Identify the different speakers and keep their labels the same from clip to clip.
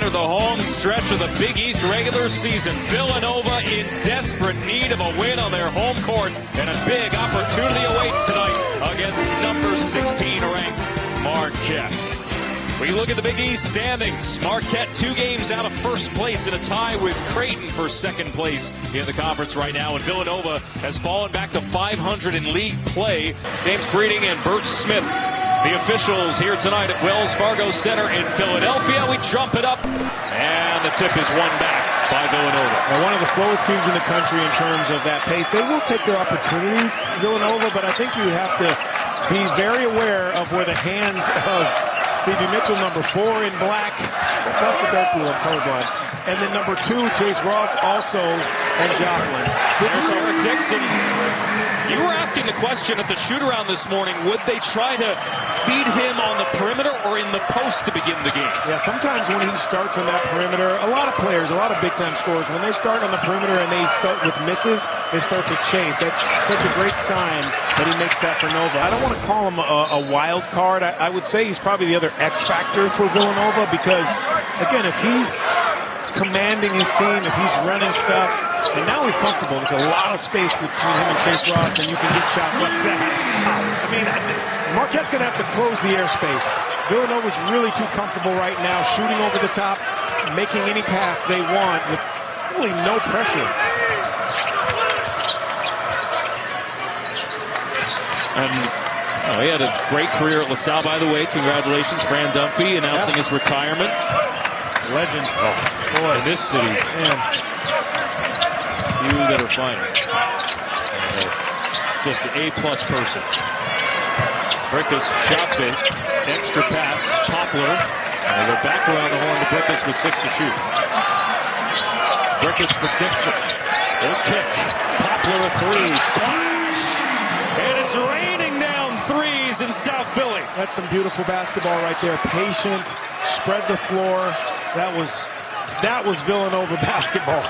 Speaker 1: enter the home stretch of the Big East regular season. Villanova in desperate need of a win on their home court, and a big opportunity awaits tonight against number 16 ranked Marquette. We look at the Big East standings. Marquette 2 games out of first place in a tie with Creighton for second place in the conference right now. And Villanova has fallen back to 500 in league play. James Breeding and Bert Smith, the officials here tonight at Wells Fargo Center in Philadelphia. We jump it up, and the tip is won back by Villanova.
Speaker 2: Well, one of the slowest teams in the country in terms of that pace. They will take their opportunities, Villanova, but I think you have to be very aware of where the hands of Stevie Mitchell, number 4 in black. That's the dark blue, I'm colorblind. And then number 2, Chase Ross, also, and Joplin.
Speaker 1: There's Eric Dixon. You were asking the question at the shoot-around this morning, would they try to feed him on the perimeter or in the post to begin the game?
Speaker 2: Yeah, sometimes when he starts on that perimeter, a lot of players, a lot of big-time scorers, when they start on the perimeter and they start with misses, they start to chase. That's such a great sign that he makes that for Nova. I don't want to call him a wild card. I would say he's probably the other X factor for Villanova because, again, if he's commanding his team, if he's running stuff, and now he's comfortable. There's a lot of space between him and Chase Ross, and you can get shots like that. I mean, Marquette's going to have to close the airspace. Villanova's really too comfortable right now, shooting over the top, making any pass they want with really no pressure.
Speaker 1: He had a great career at LaSalle, by the way. Congratulations, Fran Dunphy, announcing his retirement.
Speaker 2: Legend.
Speaker 1: Oh, boy. In this city, man. Few that are finer. Just an A-plus person. Brickus, shot fake, extra pass, Poplar. And they're back around the horn to Brickus with 6 to shoot. Brickus for Dixon. Good kick. Poplar a 3. Splash! And it's raining down 3s in South Philly.
Speaker 2: That's some beautiful basketball right there. Patient, spread the floor. That was Villanova basketball.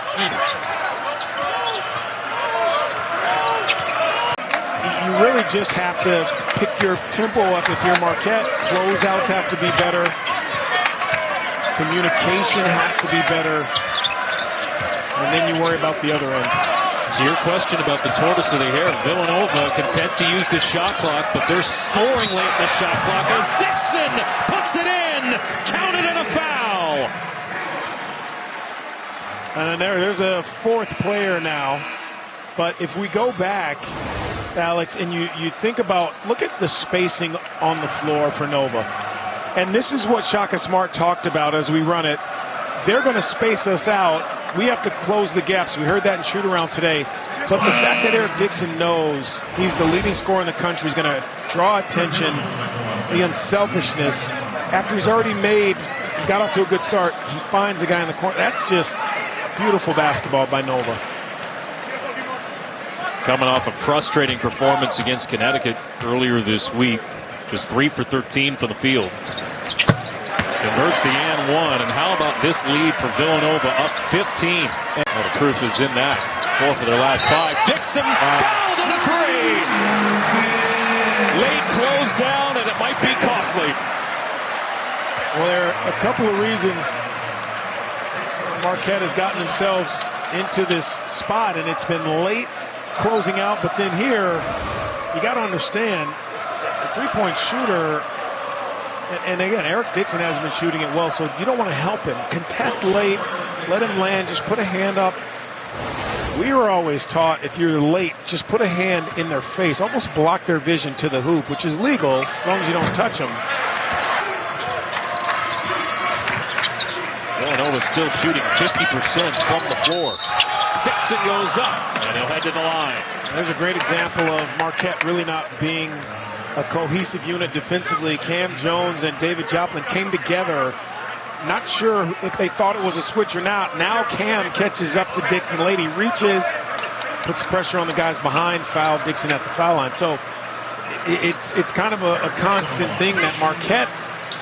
Speaker 2: You really just have to pick your tempo up if you're Marquette. Closeouts have to be better. Communication has to be better. And then you worry about the other end.
Speaker 1: To your question about the tortoise of the hare, Villanova content to use the shot clock, but they're scoring late in the shot clock as Dixon puts it in. Counted and a foul.
Speaker 2: And there's a 4th player now. But if we go back, Alex, and you think about, look at the spacing on the floor for Nova. And this is what Shaka Smart talked about as we run it. They're going to space us out. We have to close the gaps. We heard that in shoot-around today. But the fact that Eric Dixon knows he's the leading scorer in the country is going to draw attention, the unselfishness. After he's already got off to a good start, he finds a guy in the corner. That's just beautiful basketball by Nova.
Speaker 1: Coming off a frustrating performance against Connecticut earlier this week. Just 3 for 13 from the field. Converts the and 1. And how about this lead for Villanova up 15? Well, the proof is in that. 4 for their last 5. Dixon fouled on a 3. Late close down, and it might be costly.
Speaker 2: Well, there are a couple of reasons Marquette has gotten themselves into this spot, and it's been late closing out. But then here, you got to understand, the three-point shooter, and again, Eric Dixon hasn't been shooting it well, so you don't want to help him. Contest late, let him land, just put a hand up. We were always taught if you're late, just put a hand in their face, almost block their vision to the hoop, which is legal as long as you don't touch them.
Speaker 1: Villanova still shooting 50% from the floor. Dixon goes up, and he'll head to the line.
Speaker 2: There's a great example of Marquette really not being a cohesive unit defensively. Cam Jones and David Joplin came together. Not sure if they thought it was a switch or not. Now Cam catches up to Dixon late. He reaches, puts pressure on the guys behind, foul Dixon at the foul line. So it's kind of a constant thing that Marquette,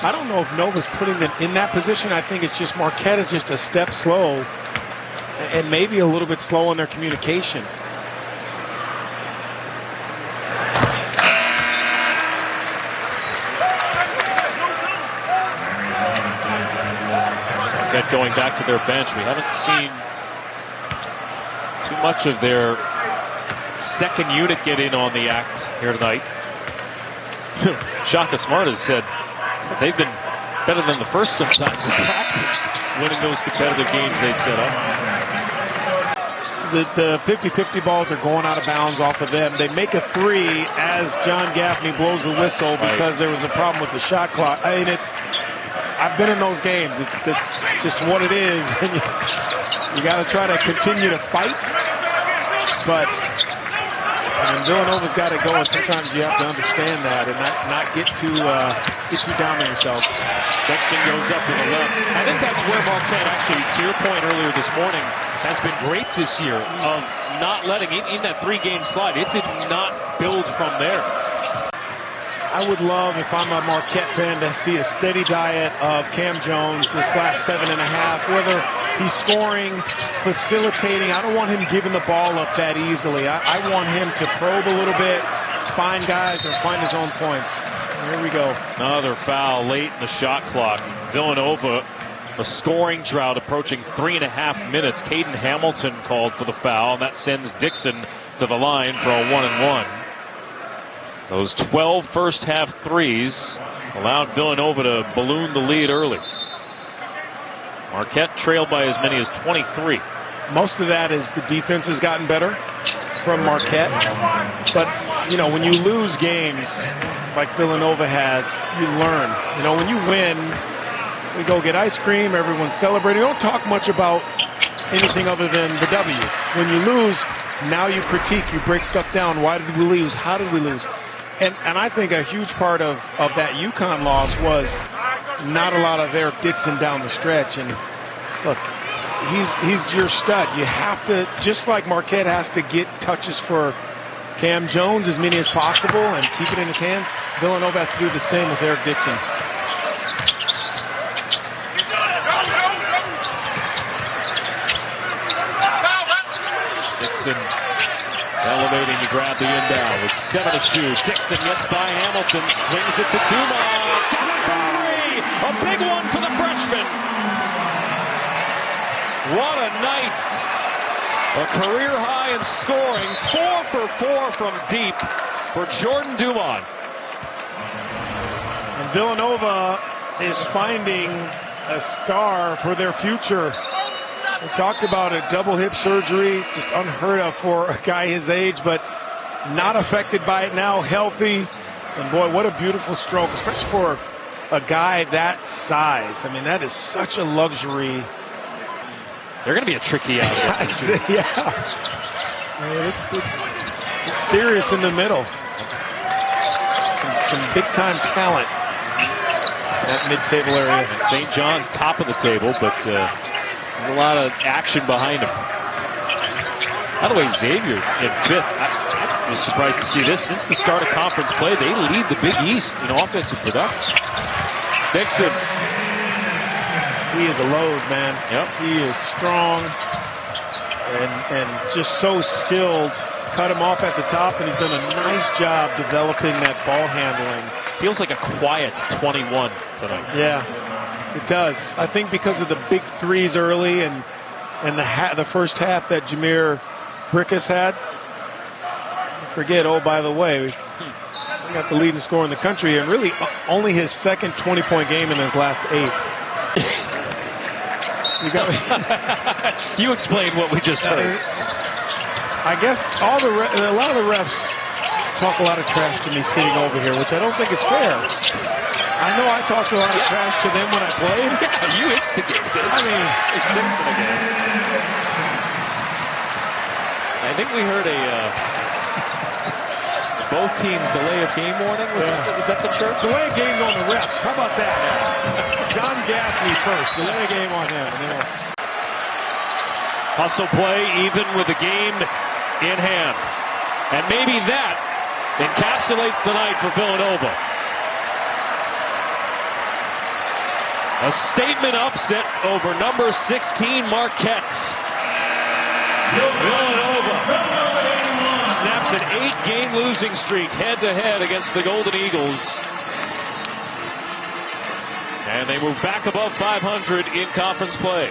Speaker 2: I don't know if Nova's putting them in that position. I think it's just Marquette is just a step slow and maybe a little bit slow in their communication.
Speaker 1: Marquette going back to their bench. We haven't seen too much of their second unit get in on the act here tonight. Shaka Smart has said they've been better than the first sometimes in practice, winning those competitive games they set up.
Speaker 2: The 50-50 balls are going out of bounds off of them. They make a three as John Gaffney blows the whistle because there was a problem with the shot clock. I mean, I've been in those games. It's just what it is. And you got to try to continue to fight. But Villanova's got to go, and sometimes you have to understand that and not get too down on yourself.
Speaker 1: Dixon goes up with a left. I think that's where Marquette, actually, to your point earlier this morning, has been great this year of not letting it in that three-game slide. It did not build from there.
Speaker 2: I would love, if I'm a Marquette fan, to see a steady diet of Cam Jones this last 7.5, whether he's scoring, facilitating. I don't want him giving the ball up that easily. I want him to probe a little bit, find guys, or find his own points. Here we go.
Speaker 1: Another foul late in the shot clock. Villanova, a scoring drought approaching 3.5 minutes. Caden Hamilton called for the foul, and that sends Dixon to the line for a 1-and-1. Those 12 first half threes allowed Villanova to balloon the lead early. Marquette trailed by as many as 23.
Speaker 2: Most of that is the defense has gotten better from Marquette. But, you know, when you lose games like Villanova has, you learn. You know, when you win, we go get ice cream, everyone's celebrating. Don't talk much about anything other than the W. When you lose, now you critique, you break stuff down. Why did we lose? How did we lose? And I think a huge part of that UConn loss was not a lot of Eric Dixon down the stretch. And look, he's your stud. You have to, just like Marquette has to get touches for Cam Jones, as many as possible, and keep it in his hands, Villanova has to do the same with Eric Dixon.
Speaker 1: Dixon elevating to grab the inbound with 7 to shoot. Dixon gets by Hamilton, swings it to Dumont. Got it for three! A big one for the freshman. What a night! A career high in scoring, 4 for 4 from deep for Jordan Dumont.
Speaker 2: And Villanova is finding a star for their future. We talked about a double hip surgery, just unheard of for a guy his age, but not affected by it now, healthy. And boy, what a beautiful stroke, especially for a guy that size. I mean, that is such a luxury.
Speaker 1: They're going to be a tricky out.
Speaker 2: Yeah. I mean, it's serious in the middle. Some big-time talent in that mid-table area.
Speaker 1: St. John's top of the table, but there's a lot of action behind him. By the way, Xavier in 5th. I was surprised to see this. Since the start of conference play, they lead the Big East in offensive production. Dixon.
Speaker 2: He is a load, man.
Speaker 1: Yep.
Speaker 2: He is strong and just so skilled. Cut him off at the top, and he's done a nice job developing that ball handling.
Speaker 1: Feels like a quiet 21 tonight.
Speaker 2: Yeah. It does. I think because of the big threes early and the first half that Jameer Brickus had. Forget, oh, by the way, we got the leading scorer in the country, and really only his second 20-point game in his last 8.
Speaker 1: You explained what we just heard.
Speaker 2: I guess a lot of the refs talk a lot of trash to me sitting over here, which I don't think is fair. I know I talked a lot of trash to them when I played.
Speaker 1: Yeah, you instigated it.
Speaker 2: I mean,
Speaker 1: it's Dixon again. I think we heard both teams delay of game warning. Was that the church?
Speaker 2: Delay of game on the refs. How about that? John Gaffney first. Delay of game on him. Yeah.
Speaker 1: Hustle play even with the game in hand. And maybe that encapsulates the night for Villanova. A statement upset over number 16 Marquette. Villanova snaps an 8-game losing streak head-to-head against the Golden Eagles. And they move back above 500 in conference play.